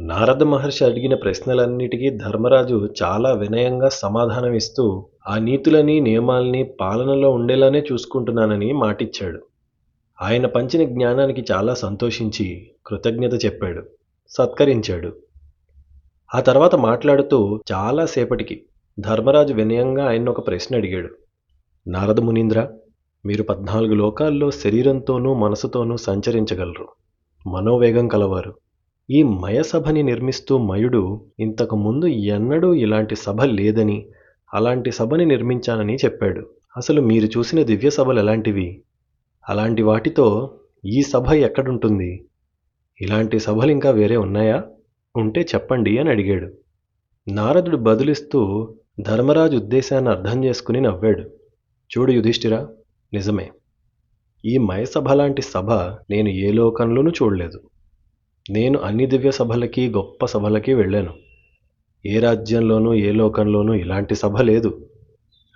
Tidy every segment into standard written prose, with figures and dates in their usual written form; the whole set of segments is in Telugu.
నారద మహర్షి అడిగిన ప్రశ్నలన్నిటికీ ధర్మరాజు చాలా వినయంగా సమాధానమిస్తూ, ఆ నీతులని, నియమాల్ని పాలనలో ఉండేలానే చూసుకుంటున్నానని మాటిచ్చాడు. ఆయన పంచిన జ్ఞానానికి చాలా సంతోషించి కృతజ్ఞత చెప్పాడు, సత్కరించాడు. ఆ తర్వాత మాట్లాడుతూ చాలా సేపటికి ధర్మరాజు వినయంగా ఆయన్నొక ప్రశ్న అడిగాడు. నారద మునీంద్ర, మీరు 14 లోకాల్లో శరీరంతోనూ మనసుతోనూ సంచరించగలరు. మనోవేగం కలవారు. ఈ మయసభని నిర్మిస్తూ మయుడు ఇంతకు ముందు ఎన్నడూ ఇలాంటి సభ లేదని, అలాంటి సభని నిర్మించానని చెప్పాడు. అసలు మీరు చూసిన దివ్య సభలు ఎలాంటివి? అలాంటి వాటితో ఈ సభ ఎక్కడుంటుంది? ఇలాంటి సభలు ఇంకా వేరే ఉన్నాయా? ఉంటే చెప్పండి అని అడిగాడు. నారదుడు బదులిస్తూ ధర్మరాజు ఉద్దేశాన్ని అర్థం చేసుకుని నవ్వాడు. చూడు యుధిష్ఠిరా, నిజమే. ఈ మయసభ లాంటి సభ నేను ఏ లోకంలోనూ చూడలేదు. నేను అన్ని దివ్య సభలకి, గొప్ప సభలకి వెళ్ళాను. ఏ రాజ్యంలోనూ, ఏ లోకంలోనూ ఇలాంటి సభ లేదు.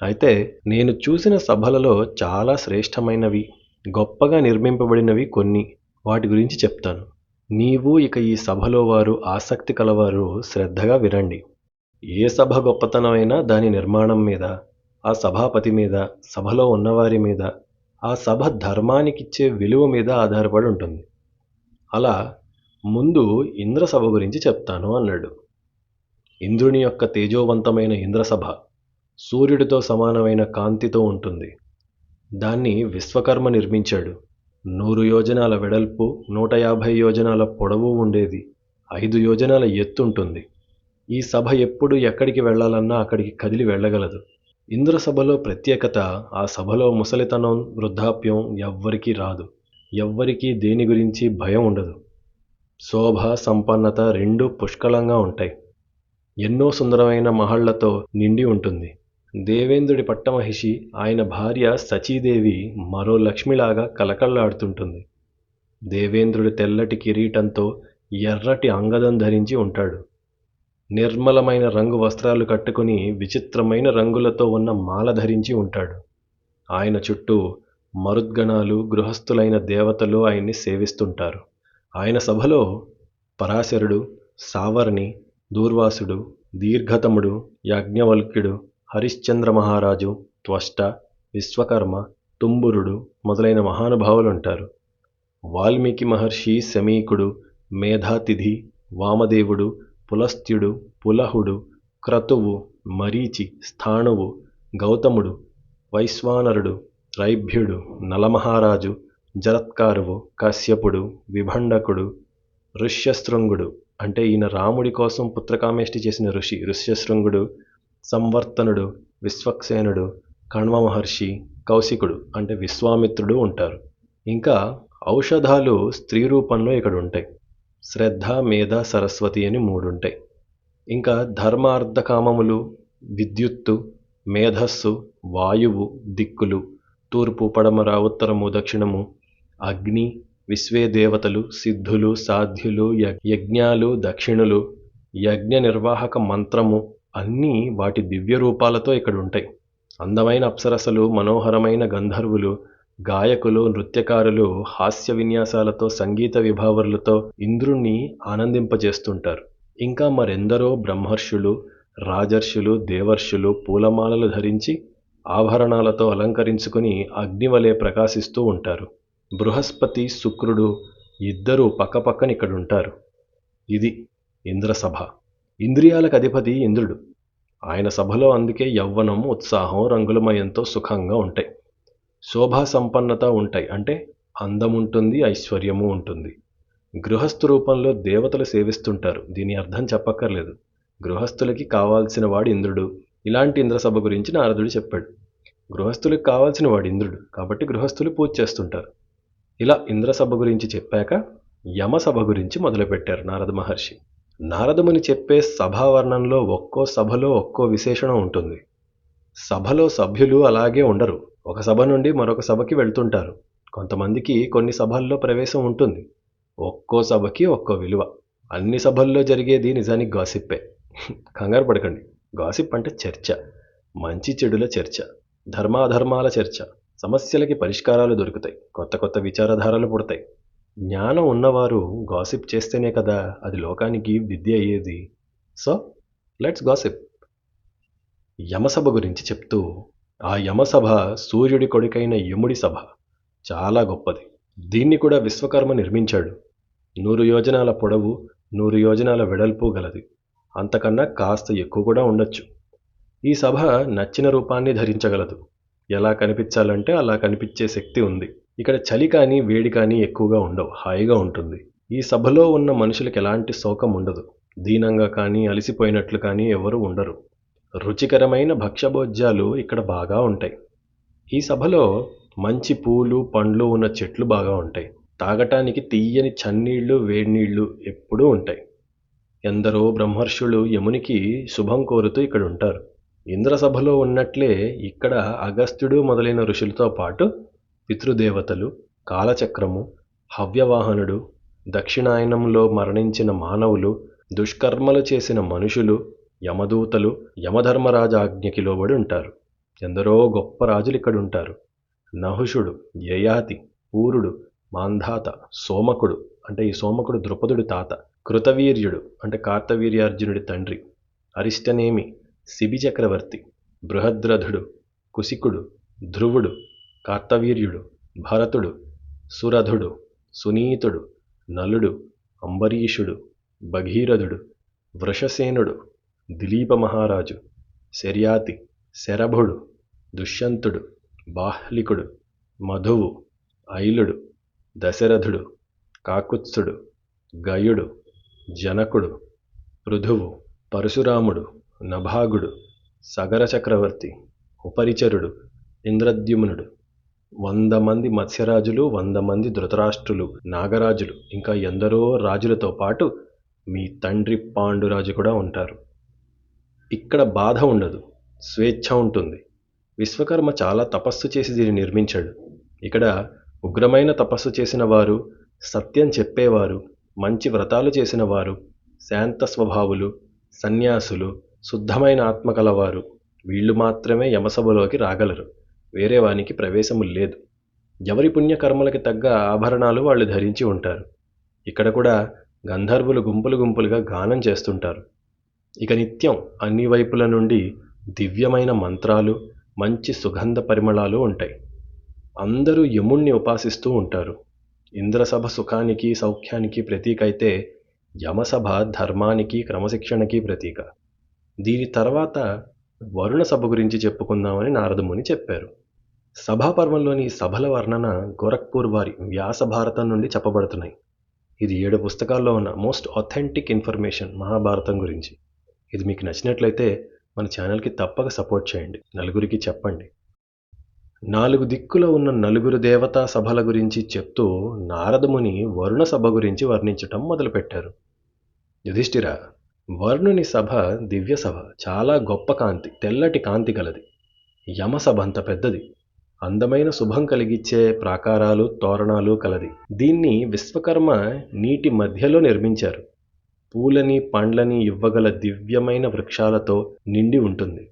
అయితే నేను చూసిన సభలలో చాలా శ్రేష్టమైనవి, గొప్పగా నిర్మింపబడినవి కొన్ని. వాటి గురించి చెప్తాను. నీవు ఇక ఈ సభలో వారు ఆసక్తి కలవారు శ్రద్ధగా వినండి. ఏ సభ గొప్పతనమైనా దాని నిర్మాణం మీద, ఆ సభాపతి మీద, సభలో ఉన్నవారి మీద, ఆ సభ ధర్మానికిచ్చే విలువ మీద ఆధారపడి ఉంటుంది. అలా ముందు ఇంద్రసభ గురించి చెప్తాను అన్నాడు. ఇంద్రుని యొక్క తేజోవంతమైన ఇంద్రసభ సూర్యుడితో సమానమైన కాంతితో ఉంటుంది. దాన్ని విశ్వకర్మ నిర్మించాడు. 100 యోజనాల వెడల్పు, 150 యోజనాల పొడవు ఉండేది. 5 యోజనాల ఎత్తుంటుంది. ఈ సభ ఎప్పుడు ఎక్కడికి వెళ్ళాలన్నా అక్కడికి కదిలి వెళ్ళగలదు. ఇంద్రసభలో ప్రత్యేకత, ఆ సభలో ముసలితనం, వృద్ధాప్యం ఎవ్వరికీ రాదు. ఎవ్వరికీ దేని గురించి భయం ఉండదు. శోభ, సంపన్నత రెండూ పుష్కలంగా ఉంటాయి. ఎన్నో సుందరమైన మహళ్లతో నిండి ఉంటుంది. దేవేంద్రుడి పట్టమహిషి, ఆయన భార్య సచీదేవి మరో లక్ష్మిలాగా కలకల్లాడుతుంటుంది. దేవేంద్రుడి తెల్లటి కిరీటంతో ఎర్రటి అంగదం ధరించి ఉంటాడు. నిర్మలమైన రంగు వస్త్రాలు కట్టుకుని విచిత్రమైన రంగులతో ఉన్న మాల ధరించి ఉంటాడు. ఆయన చుట్టూ మరుద్గణాలు, గృహస్థులైన దేవతలు ఆయన్ని సేవిస్తుంటారు. ఆయన సభలో పరాశరుడు, సావర్ణి, దూర్వాసుడు, దీర్ఘతముడు, యాజ్ఞవల్క్యుడు, హరిశ్చంద్ర మహారాజు, త్వష్ట, విశ్వకర్మ, తుంబురుడు మొదలైన మహానుభావులుంటారు. వాల్మీకి మహర్షి, శమీకుడు, మేధాతిథి, వామదేవుడు, పులస్త్యుడు, పులహుడు, క్రతువు, మరీచి, స్థాణువు, గౌతముడు, వైశ్వానరుడు, రైభ్యుడు, నలమహారాజు, జరత్కారువు, కశ్యపుడు, విభండకుడు, ఋష్యశృంగుడు అంటే ఈయన రాముడి కోసం పుత్రకామేష్టి చేసిన ఋషి ఋష్యశృంగుడు, సంవర్తనుడు, విశ్వక్సేనుడు, కణ్వ మహర్షి, కౌశికుడు అంటే విశ్వామిత్రుడు ఉంటారు. ఇంకా ఔషధాలు స్త్రీ రూపంలో ఇక్కడ ఉంటాయి. శ్రద్ధ, మేధ, సరస్వతి అని 3 ఉంటాయి. ఇంకా ధర్మార్థకామములు, విద్యుత్తు, మేధస్సు, వాయువు, దిక్కులు, తూర్పు, పడమర, ఉత్తరము, దక్షిణము, అగ్ని, విశ్వే దేవతలు, సిద్ధులు, సాధ్యులు, యజ్ఞాలు, దక్షిణులు, యజ్ఞ నిర్వాహక మంత్రము అన్నీ వాటి దివ్య రూపాలతో ఇక్కడ ఉంటాయి. అందమైన అప్సరసలు, మనోహరమైన గంధర్వులు, గాయకులు, నృత్యకారులు హాస్య విన్యాసాలతో, సంగీత విభావరులతో ఇంద్రుణ్ణి ఆనందింపజేస్తుంటారు. ఇంకా మరెందరో బ్రహ్మర్షులు, రాజర్షులు, దేవర్షులు పూలమాలలు ధరించి ఆభరణాలతో అలంకరించుకుని అగ్నివలే ప్రకాశిస్తూ ఉంటారు. బృహస్పతి, శుక్రుడు ఇద్దరూ పక్కపక్కన ఇక్కడుంటారు. ఇది ఇంద్రసభ. ఇంద్రియాలకు అధిపతి ఇంద్రుడు. ఆయన సభలో అందుకే యవ్వనం, ఉత్సాహం, రంగులమయంతో సుఖంగా ఉంటాయి. శోభా సంపన్నత ఉంటాయి. అంటే అందముంటుంది, ఐశ్వర్యము ఉంటుంది. గృహస్థు రూపంలో దేవతలు సేవిస్తుంటారు. దీని అర్థం చెప్పక్కర్లేదు. గృహస్థులకి కావాల్సిన వాడు ఇంద్రుడు. ఇలాంటి ఇంద్రసభ గురించి నారదుడు చెప్పాడు. గృహస్థులకు కావాల్సిన వాడు ఇంద్రుడు కాబట్టి గృహస్థులు పూజ చేస్తుంటారు. ఇలా ఇంద్రసభ గురించి చెప్పాక యమసభ గురించి మొదలుపెట్టారు నారద మహర్షి. నారదముని చెప్పే సభావర్ణంలో ఒక్కో సభలో ఒక్కో విశేషణం ఉంటుంది. సభలో సభ్యులు అలాగే ఉండరు. ఒక సభ నుండి మరొక సభకి వెళ్తుంటారు. కొంతమందికి కొన్ని సభల్లో ప్రవేశం ఉంటుంది. ఒక్కో సభకి ఒక్కో విలువ. అన్ని సభల్లో జరిగేది నిజానికి గాసిప్పే. కంగారు పడకండి. గాసిప్ అంటే చర్చ, మంచి చెడుల చర్చ, ధర్మాధర్మాల చర్చ. సమస్యలకి పరిష్కారాలు దొరుకుతాయి. కొత్త కొత్త విచారధారలు పుడతాయి. జ్ఞానం ఉన్నవారు గాసిప్ చేస్తేనే కదా అది లోకానికి విద్య అయ్యేది. So let's gossip. యమసభ గురించి చెప్తూ, ఆ యమసభ సూర్యుడి కొడుకైన యముడి సభ చాలా గొప్పది. దీన్ని కూడా విశ్వకర్మ నిర్మించాడు. 100 యోజనాల పొడవు, 100 యోజనాల వెడల్పు గలది. అంతకన్నా కాస్త ఎక్కువ కూడా ఉండొచ్చు. ఈ సభ నచ్చిన రూపాన్ని ధరించగలదు. ఎలా కనిపించాలంటే అలా కనిపించే శక్తి ఉంది. ఇక్కడ చలి కానీ వేడి కానీ ఎక్కువగా ఉండవు, హాయిగా ఉంటుంది. ఈ సభలో ఉన్న మనుషులకు ఎలాంటి శోకం ఉండదు. దీనంగా కానీ అలసిపోయినట్లు కానీ ఎవరు ఉండరు. రుచికరమైన భక్ష్యభోజ్యాలు ఇక్కడ బాగా ఉంటాయి. ఈ సభలో మంచి పూలు పండ్లు ఉన్న చెట్లు బాగా ఉంటాయి. తాగటానికి తీయని చన్నీళ్లు వేడినీళ్లు ఎప్పుడూ ఉంటాయి. ఎందరో బ్రహ్మర్షులు యమునికి శుభం కోరుతూ ఇక్కడ ఉంటారు. ఇంద్రసభలో ఉన్నట్లే ఇక్కడ అగస్త్యుడు మొదలైన ఋషులతో పాటు పితృదేవతలు, కాలచక్రము, హవ్యవాహనుడు, దక్షిణాయనంలో మరణించిన మానవులు, దుష్కర్మలు చేసిన మనుషులు, యమదూతలు, యమధర్మరాజాజ్ఞకి లోబడి ఉంటారు. ఎందరో గొప్ప రాజులు ఇక్కడ ఉంటారు. నహుషుడు, యయాతి, పూరుడు, మాంధాత, సోమకుడు అంటే ఈ సోమకుడు ద్రుపదుడి తాత, కృతవీర్యుడు అంటే కార్తవీర్యార్జునుడి తండ్రి, అరిష్టనేమి, శిబి చక్రవర్తి, బృహద్రథుడు, కుశికుడు, ధ్రువుడు, కార్తవీర్యుడు, భరతుడు, సురథుడు, సునీతుడు, నలుడు, అంబరీషుడు, భగీరథుడు, వృషసేనుడు, దిలీప మహారాజు, శర్యాతి, శరభుడు, దుష్యంతుడు, బాహ్లికుడు, మధువు, ఐలుడు, దశరథుడు, కాకుత్సుడు, గయుడు, జనకుడు, పృథువు, పరశురాముడు, నభాగుడు, సగర చక్రవర్తి, ఉపరిచరుడు, ఇంద్రద్యుమ్నుడు, 100 మంది మత్స్యరాజులు, 100 మంది ధృతరాష్ట్రులు, నాగరాజులు, ఇంకా ఎందరో రాజులతో పాటు మీ తండ్రి పాండురాజు కూడా ఉంటారు. ఇక్కడ బాధ ఉండదు, స్వేచ్ఛ ఉంటుంది. విశ్వకర్మ చాలా తపస్సు చేసి దీన్ని నిర్మించాడు. ఇక్కడ ఉగ్రమైన తపస్సు చేసిన వారు, సత్యం చెప్పేవారు, మంచి వ్రతాలు చేసిన వారు, శాంత స్వభావులు, సన్యాసులు, శుద్ధమైన ఆత్మ కలవారు వీళ్ళు మాత్రమే యమసభలోకి రాగలరు. వేరే వానికి ప్రవేశము లేదు. ఎవరి పుణ్యకర్మలకి తగ్గ ఆభరణాలు వాళ్ళు ధరించి ఉంటారు. ఇక్కడ కూడా గంధర్వులు గుంపులు గుంపులుగా గానం చేస్తుంటారు. ఇక నిత్యం అన్ని వైపుల నుండి దివ్యమైన మంత్రాలు, మంచి సుగంధ పరిమళాలు ఉంటాయి. అందరూ యముణ్ణి ఉపాసిస్తూ ఉంటారు. ఇంద్రసభ సుఖానికి సౌఖ్యానికి ప్రతీక అయితే యమసభ ధర్మానికి క్రమశిక్షణకి ప్రతీక. దీని తర్వాత వరుణ సభ గురించి చెప్పుకుందామని నారదముని చెప్పారు. సభాపర్వంలోని సభల వర్ణన గోరఖ్పూర్ వారి వ్యాస భారతం నుండి చెప్పబడుతున్నాయి. ఇది 7 పుస్తకాల్లో ఉన్న మోస్ట్ ఆథెంటిక్ ఇన్ఫర్మేషన్ మహాభారతం గురించి. ఇది మీకు నచ్చినట్లయితే మన ఛానల్కి తప్పక సపోర్ట్ చేయండి, నలుగురికి చెప్పండి. 4 దిక్కుల ఉన్న నలుగురు దేవతా సభల గురించి చెప్తూ నారదముని వరుణ సభ గురించి వర్ణించటం మొదలుపెట్టారు. యుధిష్ఠిర, వరుణుని సభ దివ్య సభ, చాలా గొప్ప కాంతి, తెల్లటి కాంతి కలది. యమసభ అంత పెద్దది, అందమైన శుభం కలిగించే ప్రాకారాలు, తోరణాలు కలది. దీన్ని విశ్వకర్మ నీటి మధ్యలో నిర్మించారు. పూలని పండ్లని ఇవ్వగల దివ్యమైన వృక్షాలతో నిండి ఉంటుంది.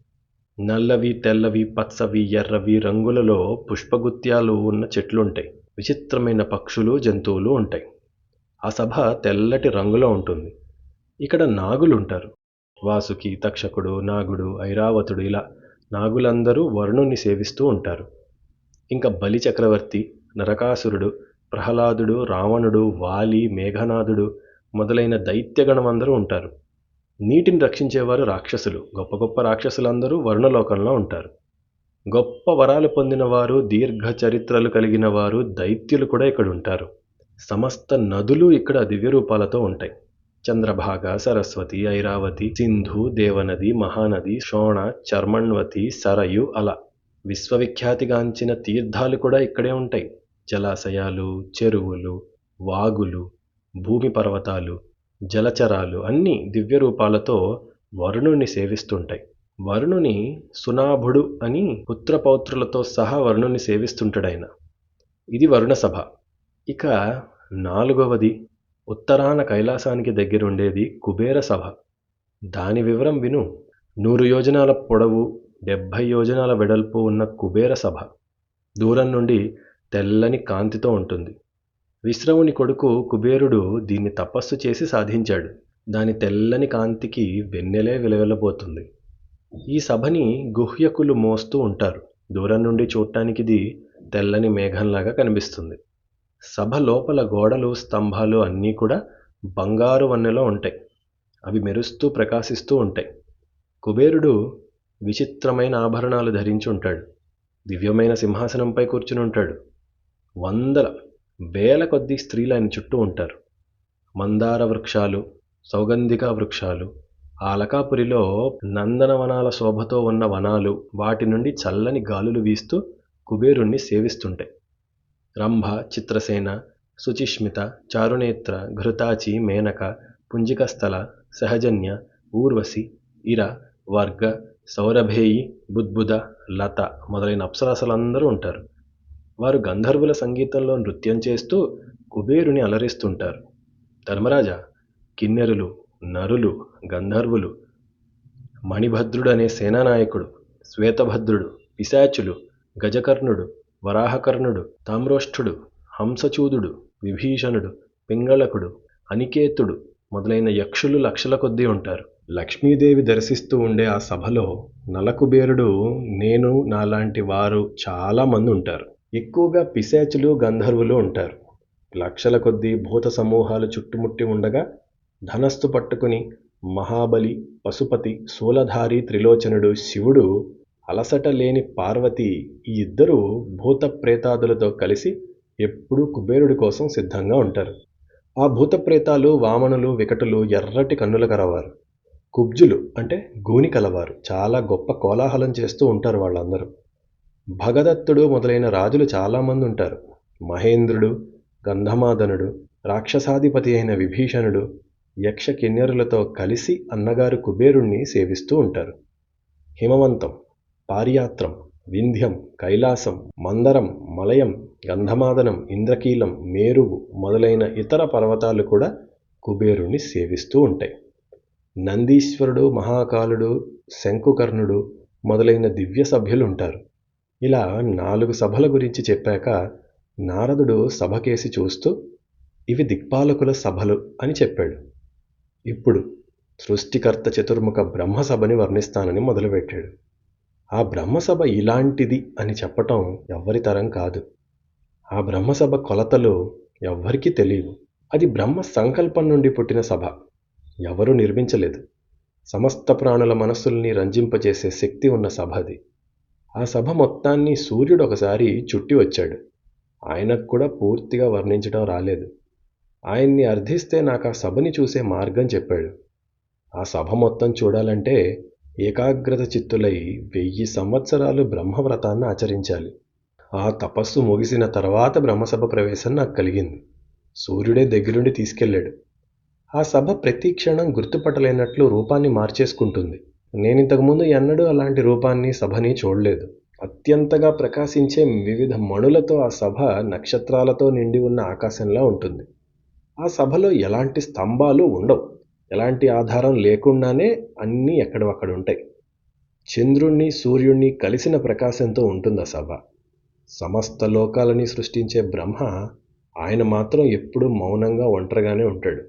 నల్లవి, తెల్లవి, పచ్చవి, ఎర్రవి రంగులలో పుష్పగుత్యాలు ఉన్న చెట్లుంటాయి. విచిత్రమైన పక్షులు, జంతువులు ఉంటాయి. ఆ సభ తెల్లటి రంగులో ఉంటుంది. ఇక్కడ నాగులుంటారు. వాసుకి, తక్షకుడు, నాగుడు, ఐరావతుడు, ఇలా నాగులందరూ వరుణుని సేవిస్తూ ఉంటారు. ఇంకా బలి చక్రవర్తి, నరకాసురుడు, ప్రహ్లాదుడు, రావణుడు, వాలి, మేఘనాథుడు మొదలైన దైత్యగణమందరూ ఉంటారు. నీటిని రక్షించేవారు రాక్షసులు. గొప్ప గొప్ప రాక్షసులందరూ వరుణలోకంలో ఉంటారు. గొప్ప వరాలు పొందిన వారు, దీర్ఘ చరిత్రలు కలిగిన వారు, దైత్యులు కూడా ఇక్కడ ఉంటారు. సమస్త నదులు ఇక్కడ దివ్య రూపాలతో ఉంటాయి. చంద్రభాగ, సరస్వతి, ఐరావతి, సింధు, దేవనది, మహానది, శోణ, చర్మణ్వతి, సరయు, అలా విశ్వవిఖ్యాతిగాంచిన తీర్థాలు కూడా ఇక్కడే ఉంటాయి. జలాశయాలు, చెరువులు, వాగులు, భూమి పర్వతాలు, జలచరాలు అన్నీ దివ్య రూపాలతో వరుణుని సేవిస్తుంటాయి. వరుణుని సునాభుడు అని పుత్రపౌత్రులతో సహా వరుణుని సేవిస్తుంటాడాయన. ఇది వరుణ సభ. ఇక 4వది ఉత్తరాన కైలాసానికి దగ్గరుండేది కుబేర సభ. దాని వివరం విను. 100 యోజనాల పొడవు, 70 యోజనాల వెడల్పు ఉన్న కుబేర సభ దూరం నుండి తెల్లని కాంతితో ఉంటుంది. విశ్రవుని కొడుకు కుబేరుడు దీన్ని తపస్సు చేసి సాధించాడు. దాని తెల్లని కాంతికి వెన్నెలే వెలవెలబోతుంది. ఈ సభని గుహ్యకులు మోస్తూ ఉంటారు. దూరం నుండి చూడటానికిది తెల్లని మేఘంలాగా కనిపిస్తుంది. సభ లోపల గోడలు, స్తంభాలు అన్నీ కూడా బంగారు వన్నెలో ఉంటాయి. అవి మెరుస్తూ ప్రకాశిస్తూ ఉంటాయి. కుబేరుడు విచిత్రమైన ఆభరణాలు ధరించి ఉంటాడు. దివ్యమైన సింహాసనంపై కూర్చుని ఉంటాడు. వందల వేల కొద్దీ స్త్రీలు ఆయన చుట్టూ ఉంటారు. మందార వృక్షాలు, సౌగంధిక వృక్షాలు, ఆ అలకాపురిలో నందనవనాల శోభతో ఉన్న వనాలు, వాటి నుండి చల్లని గాలులు వీస్తూ కుబేరుణ్ణి సేవిస్తుంటాయి. రంభ, చిత్రసేన, శుచిస్మిత, చారునేత్ర, ఘృతాచి, మేనక, పుంజికస్థల, సహజన్య, ఊర్వశి, ఇర, వర్గ, సౌరభేయి, బుద్బుద, లత మొదలైన అప్సరసలందరూ ఉంటారు. వారు గంధర్వుల సంగీతంలో నృత్యం చేస్తూ కుబేరుని అలరిస్తుంటారు. ధర్మరాజా, కిన్నెరులు, నరులు, గంధర్వులు, మణిభద్రుడు అనే సేనానాయకుడు, శ్వేతభద్రుడు, పిశాచులు, గజకర్ణుడు, వరాహకర్ణుడు, తామ్రోష్ఠుడు, హంసచూదుడు, విభీషణుడు, పింగళకుడు, అనికేతుడు మొదలైన యక్షులు లక్షల కొద్దీ ఉంటారు. లక్ష్మీదేవి దర్శిస్తూ ఉండే ఆ సభలో నలకుబేరుడు, నేను, నాలాంటి వారు చాలామంది ఉంటారు. ఎక్కువగా పిశాచులు, గంధర్వులు ఉంటారు. లక్షల కొద్దీ భూత సమూహాలు చుట్టుముట్టి ఉండగా ధనస్సు పట్టుకుని మహాబలి, పశుపతి, శూలధారి, త్రిలోచనుడు, శివుడు, అలసట లేని పార్వతి, ఈ ఇద్దరు భూత ప్రేతాదులతో కలిసి ఎప్పుడూ కుబేరుడి కోసం సిద్ధంగా ఉంటారు. ఆ భూత ప్రేతాలు వామనులు, వికటులు, ఎర్రటి కన్నుల కలవారు, కుబ్జులు అంటే గూని కలవారు. చాలా గొప్ప కోలాహలం చేస్తూ ఉంటారు వాళ్ళందరూ. భగదత్తుడు మొదలైన రాజులు చాలామంది ఉంటారు. మహేంద్రుడు, గంధమాదనుడు, రాక్షసాధిపతి అయిన విభీషణుడు, యక్ష కిన్నెరులతో కలిసి అన్నగారు కుబేరుణ్ణి సేవిస్తూ ఉంటారు. హిమవంతం, పారియాత్రం, వింధ్యం, కైలాసం, మందరం, మలయం, గంధమాదనం, ఇంద్రకీలం, మేరువు మొదలైన ఇతర పర్వతాలు కూడా కుబేరుణ్ణి సేవిస్తూ ఉంటాయి. నందీశ్వరుడు, మహాకాలుడు, శంకుకర్ణుడు మొదలైన దివ్య సభ్యులు ఉంటారు. ఇలా 4 సభల గురించి చెప్పాక నారదుడు సభకేసి చూస్తూ, ఇవి దిక్పాలకుల సభలు అని చెప్పాడు. ఇప్పుడు సృష్టికర్త చతుర్ముఖ బ్రహ్మసభని వర్ణిస్తానని మొదలుపెట్టాడు. ఆ బ్రహ్మసభ ఇలాంటిది అని చెప్పటం ఎవ్వరి తరం కాదు. ఆ బ్రహ్మసభ కొలతలు ఎవ్వరికీ తెలియవు. అది బ్రహ్మ సంకల్పం నుండి పుట్టిన సభ. ఎవరూ నిర్మించలేదు. సమస్త ప్రాణుల మనస్సుల్ని రంజింపజేసే శక్తి ఉన్న సభ అది. ఆ సభ మొత్తాన్ని సూర్యుడు ఒకసారి చుట్టి వచ్చాడు. ఆయనకు కూడా పూర్తిగా వర్ణించడం రాలేదు. ఆయన్ని అర్థిస్తే నాకు ఆ సభని చూసే మార్గం చెప్పాడు. ఆ సభ మొత్తం చూడాలంటే ఏకాగ్రత చిత్తులై 1000 సంవత్సరాలు బ్రహ్మవ్రతాన్ని ఆచరించాలి. ఆ తపస్సు ముగిసిన తర్వాత బ్రహ్మసభ ప్రవేశం నాకు కలిగింది. సూర్యుడే దగ్గరుండి తీసుకెళ్ళాడు. ఆ సభ ప్రతి క్షణం గుర్తుపట్టలేనట్లు రూపాన్ని మార్చేసుకుంటుంది. నేనింతకుముందు ఎన్నడూ అలాంటి రూపాన్ని, సభని చూడలేదు. అత్యంతగా ప్రకాశించే వివిధ మణులతో ఆ సభ నక్షత్రాలతో నిండి ఉన్న ఆకాశంలా ఉంటుంది. ఆ సభలో ఎలాంటి స్తంభాలు ఉండవు. ఎలాంటి ఆధారం లేకుండానే అన్నీ ఎక్కడవక్కడ ఉంటాయి. చంద్రుణ్ణి, సూర్యుణ్ణి కలిసిన ప్రకాశంతో ఉంటుంది ఆ సభ. సమస్త లోకాలని సృష్టించే బ్రహ్మ, ఆయన మాత్రం ఎప్పుడూ మౌనంగా ఒంటరిగానే ఉంటాడు.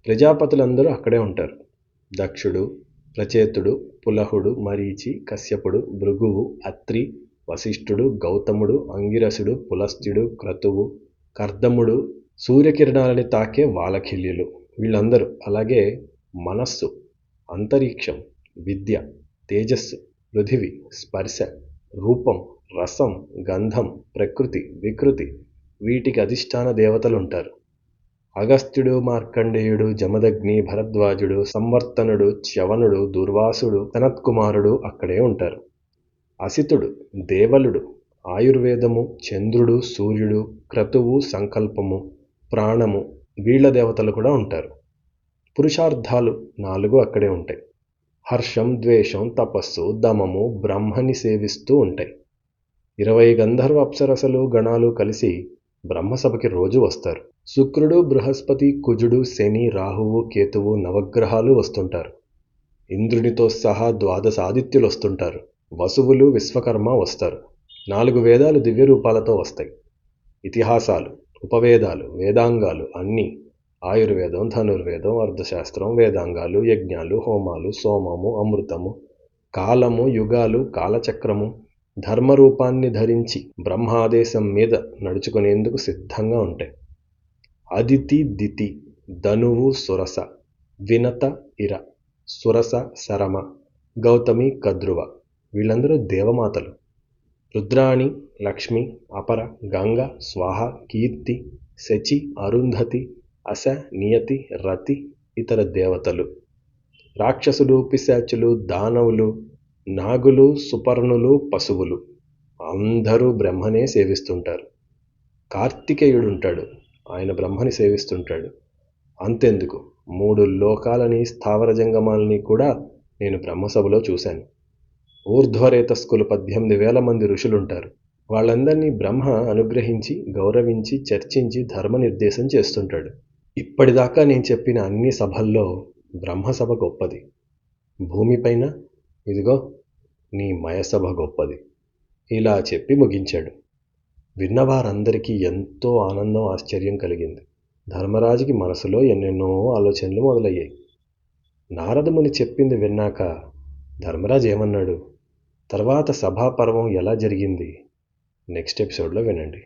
ప్రజాపతులందరూ అక్కడే ఉంటారు. దక్షుడు, ప్రచేతుడు, పులహుడు, మరీచి, కశ్యపుడు, భృగువు, అత్రి, వశిష్ఠుడు, గౌతముడు, అంగిరసుడు, పులస్త్యుడు, క్రతువు, కర్దముడు, సూర్యకిరణాలని తాకే వాలఖిల్యులు, వీళ్ళందరూ. అలాగే మనస్సు, అంతరిక్షం, విద్య, తేజస్సు, పృథివి, స్పర్శ, రూపం, రసం, గంధం, ప్రకృతి, వికృతి, వీటికి అధిష్టాన దేవతలుంటారు. అగస్త్యుడు, మార్కండేయుడు, జమదగ్ని, భరద్వాజుడు, సంవర్తనుడు, చ్యవనుడు, దుర్వాసుడు, సనత్కుమారుడు అక్కడే ఉంటారు. అసితుడు, దేవలుడు, ఆయుర్వేదము, చంద్రుడు, సూర్యుడు, క్రతువు, సంకల్పము, ప్రాణము, వీళ్ళ దేవతలు కూడా ఉంటారు. పురుషార్థాలు 4 అక్కడే ఉంటాయి. హర్షం, ద్వేషం, తపస్సు, దమము బ్రహ్మని సేవిస్తూ ఉంటాయి. 20 గంధర్వ అప్సరసలు, గణాలు కలిసి బ్రహ్మసభకి రోజు వస్తారు. శుక్రుడు, బృహస్పతి, కుజుడు, శని, రాహువు, కేతువు, నవగ్రహాలు వస్తుంటారు. ఇంద్రునితో సహా 12 ఆదిత్యులు వస్తుంటారు. వసువులు, విశ్వకర్మ వస్తారు. 4 వేదాలు దివ్య రూపాలతో వస్తాయి. ఇతిహాసాలు, ఉపవేదాలు, వేదాంగాలు అన్నీ, ఆయుర్వేదం, ధనుర్వేదం, అర్థశాస్త్రం, వేదాంగాలు, యజ్ఞాలు, హోమాలు, సోమము, అమృతము, కాలము, యుగాలు, కాలచక్రము ధర్మరూపాన్ని ధరించి బ్రహ్మాదేశం మీద నడుచుకునేందుకు సిద్ధంగా ఉంటాయి. అదితి, దితి, ధనువు, సురస, వినత, ఇర, సురస, శరమ, గౌతమి, కద్రువ వీళ్ళందరూ దేవమాతలు. రుద్రాణి, లక్ష్మి, అపర, గంగ, స్వాహ, కీర్తి, శచి, అరుంధతి, అస, నియతి, రతి ఇతర దేవతలు. రాక్షసులు, పిశాచులు, దానవులు, నాగులు, సుపర్ణులు, పశువులు అందరూ బ్రహ్మనే సేవిస్తుంటారు. కార్తికేయుడుంటాడు, ఆయన బ్రహ్మని సేవిస్తుంటాడు. అంతెందుకు, 3 లోకాలని, స్థావర జంగమాలని కూడా నేను బ్రహ్మసభలో చూశాను. ఊర్ధ్వరేతస్కులు 18,000 మంది ఋషులుంటారు. వాళ్ళందరినీ బ్రహ్మ అనుగ్రహించి, గౌరవించి, చర్చించి ధర్మనిర్దేశం చేస్తుంటాడు. ఇప్పటిదాకా నేను చెప్పిన అన్ని సభల్లో బ్రహ్మసభ గొప్పది. భూమిపైన ఇదిగో నీ మయసభ గొప్పది. ఇలా చెప్పి ముగించాడు. విన్నవారందరికీ ఎంతో ఆనందం, ఆశ్చర్యం కలిగింది. ధర్మరాజుకి మనసులో ఎన్నెన్నో ఆలోచనలు మొదలయ్యాయి. నారదముని చెప్పింది విన్నాక ధర్మరాజు ఏమన్నాడు, తర్వాత సభాపర్వం ఎలా జరిగింది నెక్స్ట్ ఎపిసోడ్లో వినండి.